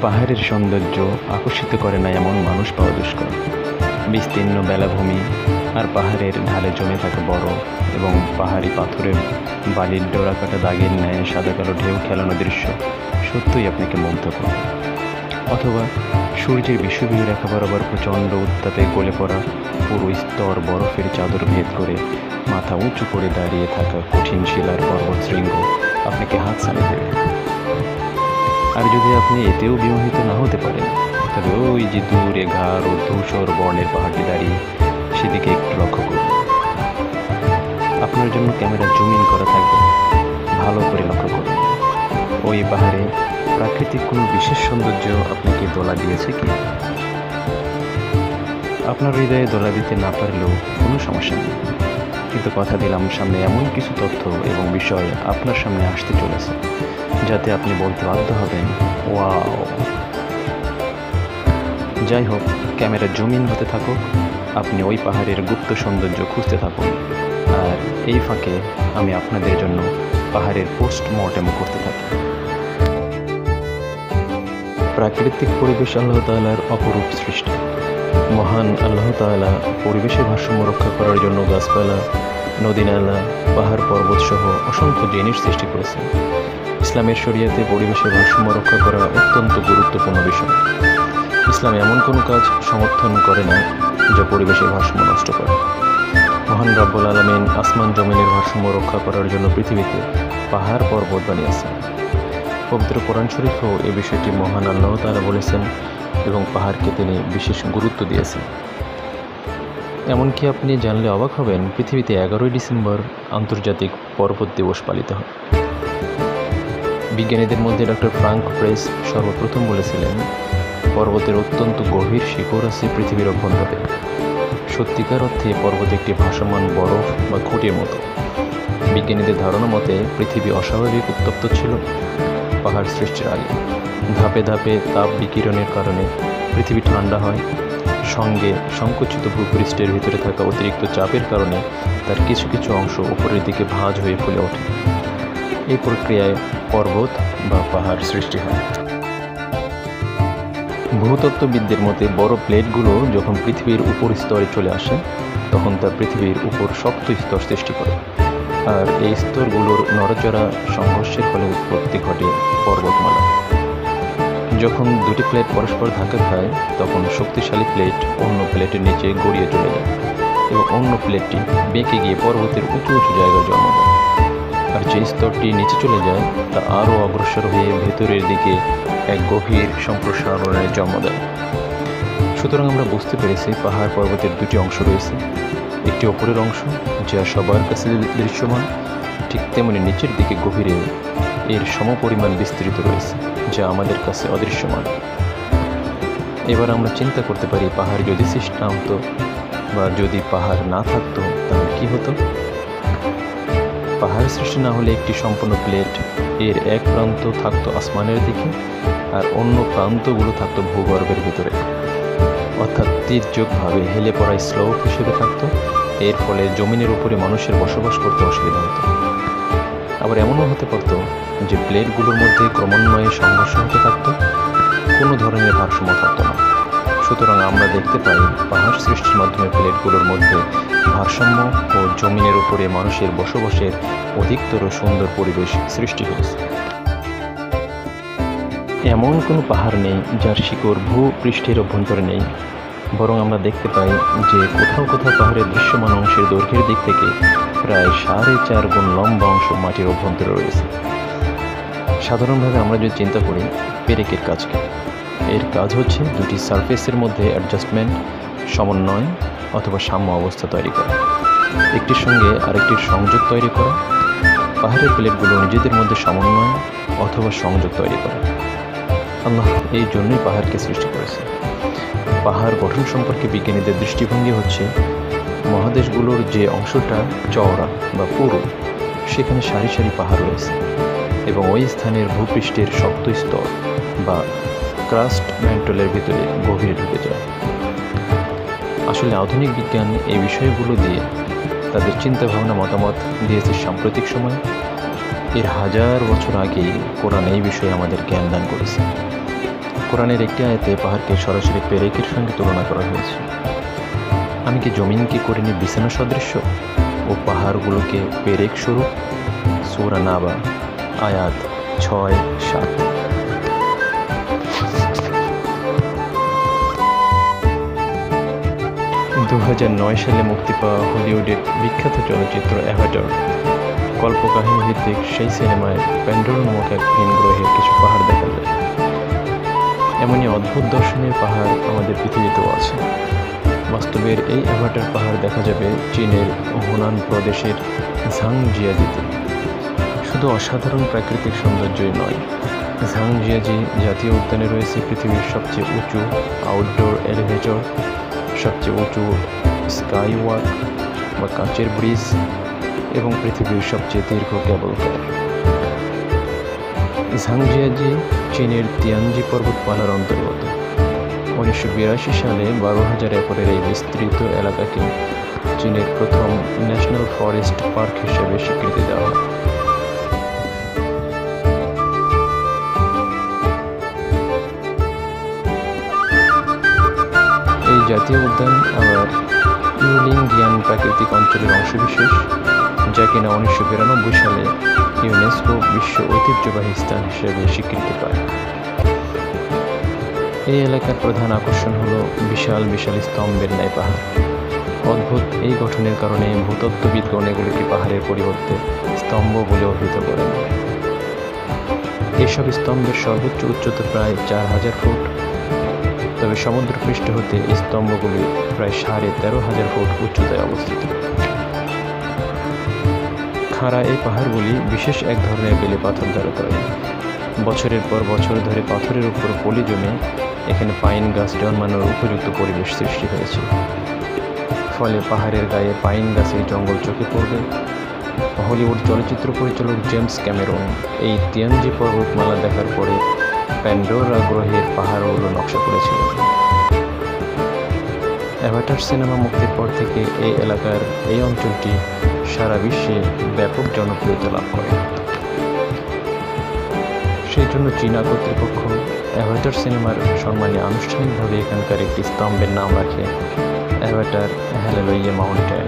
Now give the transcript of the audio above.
পাহাড়ের সৌন্দর্য আকর্ষিত করে না এমন মানুষ পাওয়া দুষ্কর। বিস্তীর্ণ বেলাভূমি আর পাহাড়ের ঢালে জমে থাকে বরফ এবং পাহাড়ি পাথরের বালির ডোরাকাটা দাগের ন্যায় সাদা কালো ঢেউ খেলানো দৃশ্য সত্যই আপনাকে মুগ্ধ করবে। অথবা সূর্যের বিষুবীয় রেখা বরাবর প্রচণ্ড উত্তাপে গলে পড়া পুরো স্তর বরফের চাদর ভেদ করে মাথা উঁচু করে দাঁড়িয়ে থাকা কঠিন শিলার পর্বত শৃঙ্গ আপনাকে হাত ছাড়িয়ে দেবে। আর যদি আপনি এতেও বিমোহিত না হতে পারেন, তবে ওই যে দূরে গাঢ় ও ধূসর বর্ণের পাহাড়টি দাঁড়িয়ে, সেদিকে একটু লক্ষ্য করুন। আপনার জন্য ক্যামেরা জুম ইন করা থাকবে, ভালো করে লক্ষ্য করুন। ওই পাহাড়ে প্রাকৃতিক কোনো বিশেষ সৌন্দর্য আপনাকে দোলা দিয়েছে কি? আপনার হৃদয়ে দোলা দিতে না পারলেও কোনো সমস্যা নেই, কিন্তু কথা দিলাম সামনে এমন কিছু তথ্য এবং বিষয় আপনার সামনে আসতে চলেছে যাতে আপনি বলতে বাধ্য হবেন, ওয়াও। যাই হোক, ক্যামেরা জুম ইন হতে থাকুক, আপনি ওই পাহাড়ের গুপ্ত সৌন্দর্য খুঁজতে থাকুন, আর এই ফাঁকে আমি আপনাদের জন্য পাহাড়ের পোস্টমর্টেম করতে থাকি। প্রাকৃতিক পরিবেশ আল্লাহ তাআলার অপরূপ সৃষ্টি। মহান আল্লাহ তাআলা পরিবেশের ভারসাম্য রক্ষা করার জন্য গাছপালা, নদী নালা, পাহাড় পর্বত সহ অসংখ্য জিনিস সৃষ্টি করেছেন। ইসলামের শরিয়াতে পরিবেশের ভারসাম্য রক্ষা করা অত্যন্ত গুরুত্বপূর্ণ বিষয়। ইসলাম এমন কোনো কাজ সমর্থন করে না যা পরিবেশের ভারসাম্য নষ্ট করে। মহান রব্বুল আলামিন আসমান জমিনের ভারসাম্য রক্ষা করার জন্য পৃথিবীতে পাহাড় পর্বত বানিয়েছেন। পবিত্র কোরআন শরীফেও এই বিষয়টি মহান আল্লাহ তাআলা বলেছেন এবং পাহাড়কে তিনি বিশেষ গুরুত্ব দিয়েছেন। এমনকি আপনি জানলে অবাক হবেন, পৃথিবীতে 11ই ডিসেম্বর আন্তর্জাতিক পর্বত দিবস পালিত হয়। বিজ্ঞানীদের মধ্যে ডক্টর ফ্রাঙ্ক প্রেস সর্বপ্রথম বলেছিলেন, পর্বতের অত্যন্ত গভীর শিকড় আছে পৃথিবীর অভ্যন্তরে। সত্যিকার অর্থে পর্বত একটি ভাসমান বরফ বা খুঁটির মতো। বিজ্ঞানীদের ধারণা মতে পৃথিবী অস্বাভাবিক উত্তপ্ত ছিল পাহাড় সৃষ্টির আগে। ধাপে ধাপে তাপ বিকিরণের কারণে পৃথিবী ঠান্ডা হয়, সঙ্গে সংকুচিত ভূপৃষ্ঠের ভিতরে থাকা অতিরিক্ত চাপের কারণে তার কিছু কিছু অংশ উপরের দিকে ভাঁজ হয়ে ফুলে ওঠে। এই প্রক্রিয়ায় পর্বত বা পাহাড় সৃষ্টি হয়। ভূতত্ত্ববিদদের মতে বড় প্লেটগুলো যখন পৃথিবীর উপর স্তরে চলে আসে, তখন তা পৃথিবীর উপর শক্ত স্তর সৃষ্টি করে, আর এই স্তরগুলোর নড়াচড়া সংঘর্ষের ফলে উৎপত্তি ঘটে পর্বতমালা। যখন দুটি প্লেট পরস্পর ধাক্কা খায়, তখন শক্তিশালী প্লেট অন্য প্লেটের নিচে গড়িয়ে চলে যায় এবং অন্য প্লেটটি বেঁকে গিয়ে পর্বতের উঁচু উঁচু জায়গায় জন্ম দেয়। আর যে স্তরটি নিচে চলে যায় তা আরও অগ্রসর হয়ে ভেতরের দিকে এক গভীর সম্প্রসারণের জন্ম দেয়। সুতরাং আমরা বুঝতে পেরেছি পাহাড় পর্বতের দুটি অংশ রয়েছে। একটি ওপরের অংশ যা সবার কাছে দৃশ্যমান, ঠিক তেমনি নিচের দিকে গভীরে এর সমপরিমাণ বিস্তৃত রয়েছে যা আমাদের কাছে অদৃশ্যমান। এবার আমরা চিন্তা করতে পারি, পাহাড় যদি সৃষ্টি না হতো বা যদি পাহাড় না থাকতো তাহলে কী হতো? পাহাড় সৃষ্টি না হলে একটি সম্পূর্ণ প্লেট এর এক প্রান্ত থাকতো আসমানের দিকে আর অন্য প্রান্তগুলো থাকতো ভূগর্ভের ভিতরে, অর্থাৎ তির্যকভাবে হেলে পড়া স্লোপ হিসেবে থাকতো। এর ফলে জমিনের উপরে মানুষের বসবাস করতে অসুবিধা হতো। আবার এমনও হতে পারত যে প্লেটগুলোর মধ্যে ক্রমান্বয়ে সংঘর্ষ হতে থাকতো, কোনো ধরনের ভারসাম্য থাকতো না। সুতরাং আমরা দেখতে পাই পাহাড় সৃষ্টির মাধ্যমে প্লেটগুলোর মধ্যে ভারসাম্য ও জমিনের উপরে মানুষের বসবাসের অধিকতর সুন্দর পরিবেশ সৃষ্টি হয়েছে। এমন কোনো পাহাড় নেই যার শিকড় ভূপৃষ্ঠের অভ্যন্তরে নেই, বরং আমরা দেখতে পাই যে কোথাও কোথাও পাহাড়ের দৃশ্যমান অংশের দৈর্ঘ্যের দিক থেকে প্রায় 4.5 গুণ লম্বা অংশ মাটির অভ্যন্তরে রয়েছে। সাধারণভাবে আমরা যদি চিন্তা করি পেরেকের কাজকে, এর কাজ হচ্ছে দুটি সারফেসের মধ্যে অ্যাডজাস্টমেন্ট, সমন্বয় অথবা সাম্য অবস্থা তৈরি করা, একটির সঙ্গে আরেকটির সংযোগ তৈরি করা। পাহাড়ের প্লেটগুলো নিজেদের মধ্যে সমন্বয় অথবা সংযোগ তৈরি করে। আল্লাহ এই জন্যই পাহাড়কে সৃষ্টি করেছে। পাহাড় গঠন সম্পর্কে বিজ্ঞানীদের দৃষ্টিভঙ্গি হচ্ছে, মহাদেশগুলোর যে অংশটা চওড়া বা পুরু, সেখানে সারি সারি পাহাড় রয়েছে এবং ওই স্থানের ভূপৃষ্ঠের শক্ত স্তর বা ক্রাস্ট ম্যান্টলের ভিতরে গভীরে ঢুকে যায়। আসলে আধুনিক বিজ্ঞান এই বিষয়গুলো দিয়ে তাদের চিন্তাভাবনা মতামত দিয়েছে সাম্প্রতিক সময়। এর 1000 বছর আগেই কোরআন এই বিষয়ে আমাদের জ্ঞান দান করেছে। কোরআনের একটি আয়াতে পাহাড়কে সরাসরি পেরেকের সঙ্গে তুলনা করা হয়েছে। আমি কি জমিনকে করিনি বিছানা সদৃশ্য ও পাহাড়গুলোকে পেরেক স্বরূপ? সূরা নাবা আয়াত 6-7। 2009 সালে মুক্তি পাওয়া হলিউডের বিখ্যাত চলচ্চিত্র অ্যাভাটার কল্পকাহিনী ভিত্তিক সেই সিনেমায় প্যান্ডোর নামক এক ভিন গ্রহের কিছু পাহাড় দেখা যায়। এমনই অদ্ভুত দর্শনীয় পাহাড় আমাদের পৃথিবীতেও আছে। বাস্তবের এই অ্যাভাটার পাহাড় দেখা যাবে চীনের হুনান প্রদেশের ঝাংজিয়াজিতে। শুধু অসাধারণ প্রাকৃতিক সৌন্দর্যই নয়, ঝাংজিয়াজি জাতীয় উদ্যানে রয়েছে পৃথিবীর সবচেয়ে উঁচু আউটডোর এলিভেটর, সবচেয়ে উঁচু স্কাইওয়াক বা কাচের ব্রিজ এবং পৃথিবীর সবচেয়ে দীর্ঘ কেবল কার। ঝাংজিয়াজি চীনের তিয়ানজি পর্বতমালার অন্তর্গত। 1982 সালে 12,000 একরের এই বিস্তৃত এলাকাকে চীনের প্রথম ন্যাশনাল ফরেস্ট পার্ক হিসেবে স্বীকৃতি দেওয়া হয়। এই জাতীয় উদ্যান আবার ইউলিংগিয়ান প্রাকৃতিক অঞ্চলের অংশবিশেষ, যা কিনা 1992 সালে ইউনেস্কো বিশ্ব ঐতিহ্যবাহী স্থান হিসেবে স্বীকৃতি পায়। এই এলাকার প্রধান আকর্ষণ হল বিশাল বিশাল স্তম্ভের ন্যায় পাহাড়। অদ্ভুত এই গঠনের কারণে ভূতত্ত্ববিদগণ এগুলিকে পাহাড়ের পরিবর্তে স্তম্ভ বলে অভিহিত করেন। এইসব স্তম্ভের সর্বোচ্চ উচ্চতা প্রায় 4,000 ফুট, তবে সমুদ্রপৃষ্ঠ হতে এই স্তম্ভগুলি প্রায় 13,500 ফুট উচ্চতায় অবস্থিত। খাড়া এই পাহাড়গুলি বিশেষ এক ধরনের বেলে পাথর দ্বারা তৈরি। বছরের পর বছর ধরে পাথরের উপর পলি জমে এখানে পাইন গাছ জন্মানোর উপযুক্ত পরিবেশ সৃষ্টি হয়েছে। ফলে পাহাড়ের গায়ে পাইন গাছের জঙ্গল চোখে পড়বে। হলিউড চলচ্চিত্র পরিচালক জেমস ক্যামেরন এই তিয়ানজি পর্বতমালা দেখার পরে প্যান্ডোরা গ্রহের পাহাড়গুলো নকশা করেছিলেন। অ্যাভাটার সিনেমা মুক্তির পর থেকে এই এলাকার এই অঞ্চলটি সারা বিশ্বে ব্যাপক জনপ্রিয়তা লাভ করে। সেই জন্য চীনা কর্তৃপক্ষ অ্যাভাটার সিনেমার সম্মানে আনুষ্ঠানিকভাবে এখানকার একটি স্তম্ভের নাম রাখে অ্যাভাটার হ্যালেলুইয়া মাউন্টেন।